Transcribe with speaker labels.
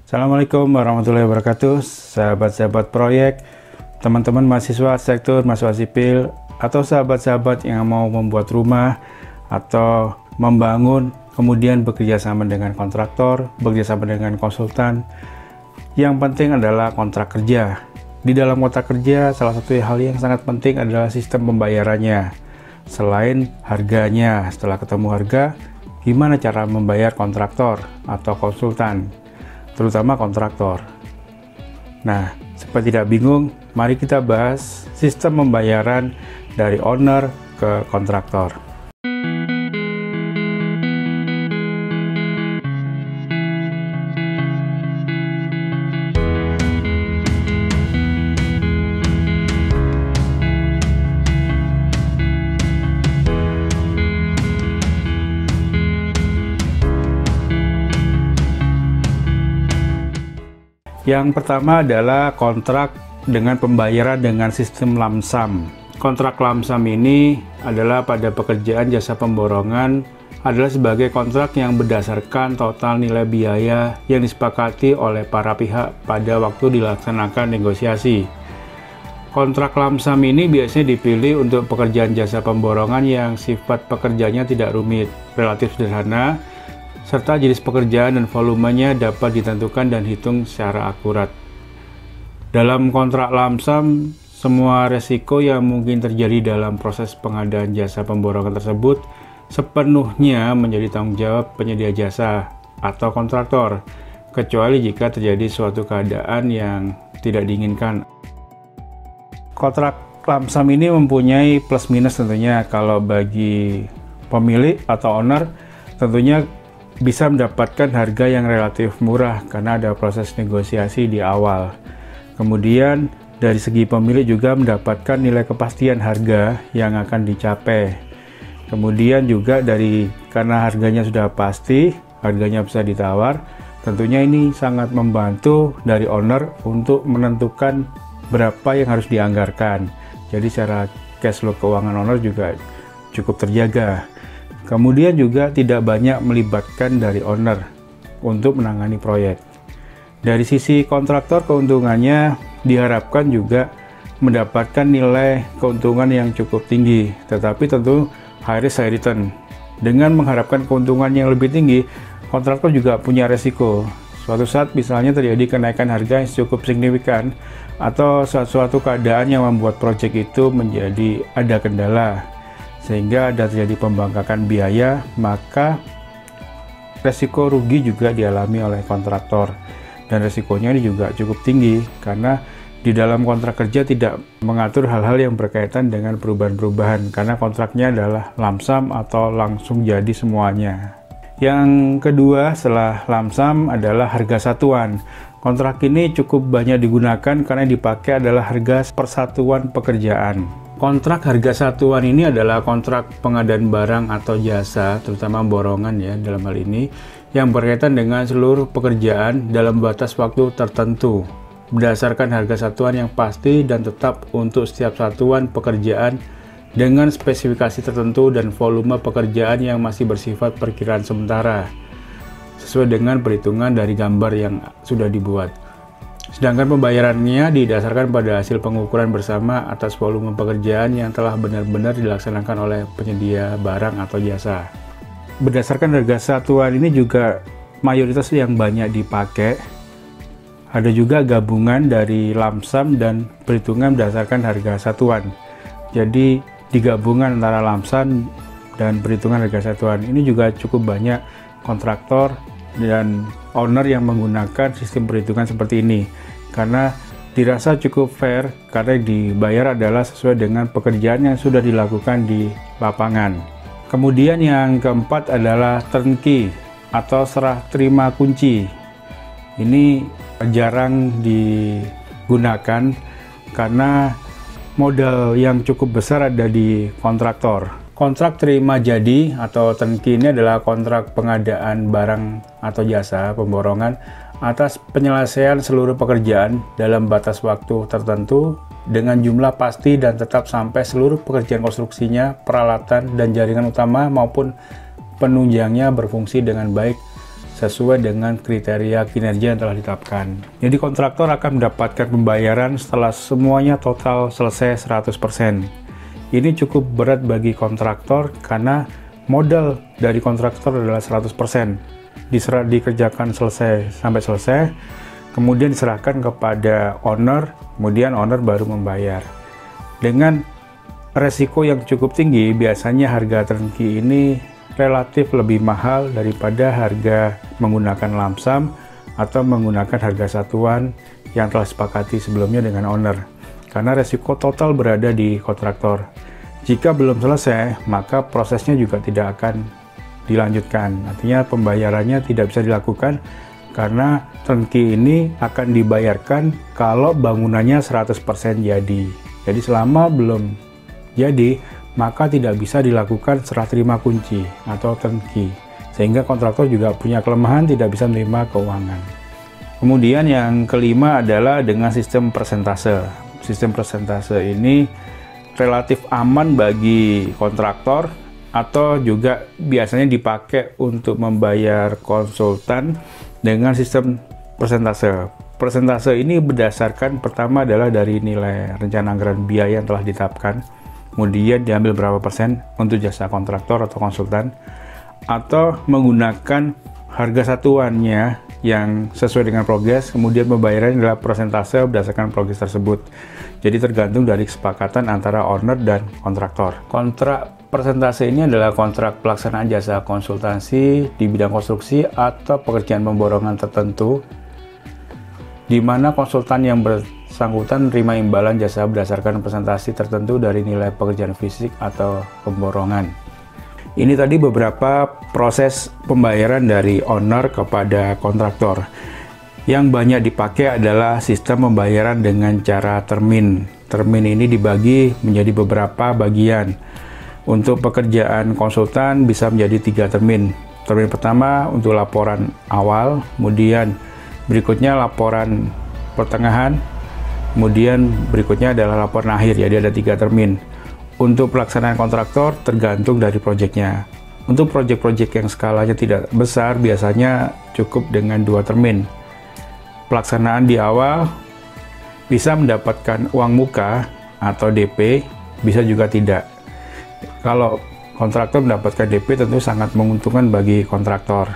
Speaker 1: Assalamualaikum warahmatullahi wabarakatuh, sahabat-sahabat proyek, teman-teman mahasiswa sektor mahasiswa sipil, atau sahabat-sahabat yang mau membuat rumah atau membangun, kemudian bekerja sama dengan kontraktor, bekerja sama dengan konsultan. Yang penting adalah kontrak kerja. Di dalam kontrak kerja, salah satu hal yang sangat penting adalah sistem pembayarannya. Selain harganya, setelah ketemu harga, gimana cara membayar kontraktor atau konsultan, terutama kontraktor. Nah, supaya tidak bingung, mari kita bahas sistem pembayaran dari owner ke kontraktor. Yang pertama adalah kontrak dengan pembayaran dengan sistem lump sum. Kontrak lump sum ini adalah pada pekerjaan jasa pemborongan adalah sebagai kontrak yang berdasarkan total nilai biaya yang disepakati oleh para pihak pada waktu dilaksanakan negosiasi. Kontrak lump sum ini biasanya dipilih untuk pekerjaan jasa pemborongan yang sifat pekerjaannya tidak rumit, relatif sederhana, serta jenis pekerjaan dan volumenya dapat ditentukan dan hitung secara akurat. Dalam kontrak lump sum, semua resiko yang mungkin terjadi dalam proses pengadaan jasa pemborongan tersebut sepenuhnya menjadi tanggung jawab penyedia jasa atau kontraktor, kecuali jika terjadi suatu keadaan yang tidak diinginkan. Kontrak lump sum ini mempunyai plus minus tentunya. Kalau bagi pemilik atau owner, tentunya bisa mendapatkan harga yang relatif murah karena ada proses negosiasi di awal. Kemudian dari segi pemilik juga mendapatkan nilai kepastian harga yang akan dicapai. Kemudian juga karena harganya sudah pasti, harganya bisa ditawar, tentunya ini sangat membantu dari owner untuk menentukan berapa yang harus dianggarkan. Jadi secara cash flow keuangan owner juga cukup terjaga. Kemudian juga tidak banyak melibatkan dari owner untuk menangani proyek. Dari sisi kontraktor, keuntungannya diharapkan juga mendapatkan nilai keuntungan yang cukup tinggi, tetapi tentu high risk high return. Dengan mengharapkan keuntungan yang lebih tinggi, kontraktor juga punya resiko. Suatu saat misalnya terjadi kenaikan harga yang cukup signifikan atau suatu keadaan yang membuat proyek itu menjadi ada kendala, sehingga ada terjadi pembangkakan biaya, maka resiko rugi juga dialami oleh kontraktor. Dan resikonya ini juga cukup tinggi, karena di dalam kontrak kerja tidak mengatur hal-hal yang berkaitan dengan perubahan-perubahan, karena kontraknya adalah lump sum atau langsung jadi semuanya. Yang kedua setelah lump sum adalah harga satuan. Kontrak ini cukup banyak digunakan karena dipakai adalah harga persatuan pekerjaan. Kontrak harga satuan ini adalah kontrak pengadaan barang atau jasa, terutama borongan ya dalam hal ini, yang berkaitan dengan seluruh pekerjaan dalam batas waktu tertentu, berdasarkan harga satuan yang pasti dan tetap untuk setiap satuan pekerjaan dengan spesifikasi tertentu dan volume pekerjaan yang masih bersifat perkiraan sementara, sesuai dengan perhitungan dari gambar yang sudah dibuat. Sedangkan pembayarannya didasarkan pada hasil pengukuran bersama atas volume pekerjaan yang telah benar-benar dilaksanakan oleh penyedia barang atau jasa. Berdasarkan harga satuan ini juga mayoritas yang banyak dipakai. Ada juga gabungan dari lump sum dan perhitungan berdasarkan harga satuan. Jadi digabungan antara lump sum dan perhitungan harga satuan ini juga cukup banyak kontraktor dan owner yang menggunakan sistem perhitungan seperti ini, karena dirasa cukup fair karena dibayar adalah sesuai dengan pekerjaan yang sudah dilakukan di lapangan. Kemudian yang keempat adalah turnkey atau serah terima kunci. Ini jarang digunakan karena modal yang cukup besar ada di kontraktor. Kontrak terima jadi atau turnkey ini adalah kontrak pengadaan barang atau jasa pemborongan atas penyelesaian seluruh pekerjaan dalam batas waktu tertentu dengan jumlah pasti dan tetap sampai seluruh pekerjaan konstruksinya, peralatan, dan jaringan utama maupun penunjangnya berfungsi dengan baik sesuai dengan kriteria kinerja yang telah ditetapkan. Jadi kontraktor akan mendapatkan pembayaran setelah semuanya total selesai 100%. Ini cukup berat bagi kontraktor karena modal dari kontraktor adalah 100%. Dikerjakan sampai selesai, kemudian diserahkan kepada owner, kemudian owner baru membayar. Dengan resiko yang cukup tinggi, biasanya harga turnkey ini relatif lebih mahal daripada harga menggunakan lump sum atau menggunakan harga satuan yang telah disepakati sebelumnya dengan owner, karena resiko total berada di kontraktor. Jika belum selesai, maka prosesnya juga tidak akan dilanjutkan. Artinya pembayarannya tidak bisa dilakukan karena turnkey ini akan dibayarkan kalau bangunannya 100% jadi. Jadi selama belum jadi, maka tidak bisa dilakukan serah terima kunci atau turnkey, sehingga kontraktor juga punya kelemahan, tidak bisa menerima keuangan. Kemudian yang kelima adalah dengan sistem persentase. Sistem persentase ini relatif aman bagi kontraktor atau juga biasanya dipakai untuk membayar konsultan dengan sistem persentase. Persentase ini berdasarkan pertama adalah dari nilai rencana anggaran biaya yang telah ditetapkan, kemudian diambil berapa persen untuk jasa kontraktor atau konsultan, atau menggunakan harga satuannya yang sesuai dengan progres, kemudian pembayarannya adalah persentase berdasarkan progres tersebut. Jadi tergantung dari kesepakatan antara owner dan kontraktor. Kontrak persentase ini adalah kontrak pelaksanaan jasa konsultansi di bidang konstruksi atau pekerjaan pemborongan tertentu, di mana konsultan yang bersangkutan menerima imbalan jasa berdasarkan presentasi tertentu dari nilai pekerjaan fisik atau pemborongan. Ini tadi beberapa proses pembayaran dari owner kepada kontraktor. Yang banyak dipakai adalah sistem pembayaran dengan cara termin. Termin ini dibagi menjadi beberapa bagian. Untuk pekerjaan konsultan bisa menjadi 3 termin. Termin pertama untuk laporan awal, kemudian berikutnya laporan pertengahan, kemudian berikutnya adalah laporan akhir. Jadi ada 3 termin. Untuk pelaksanaan kontraktor tergantung dari proyeknya. Untuk proyek-proyek yang skalanya tidak besar biasanya cukup dengan 2 termin. Pelaksanaan di awal bisa mendapatkan uang muka atau DP, bisa juga tidak. Kalau kontraktor mendapatkan DP tentu sangat menguntungkan bagi kontraktor.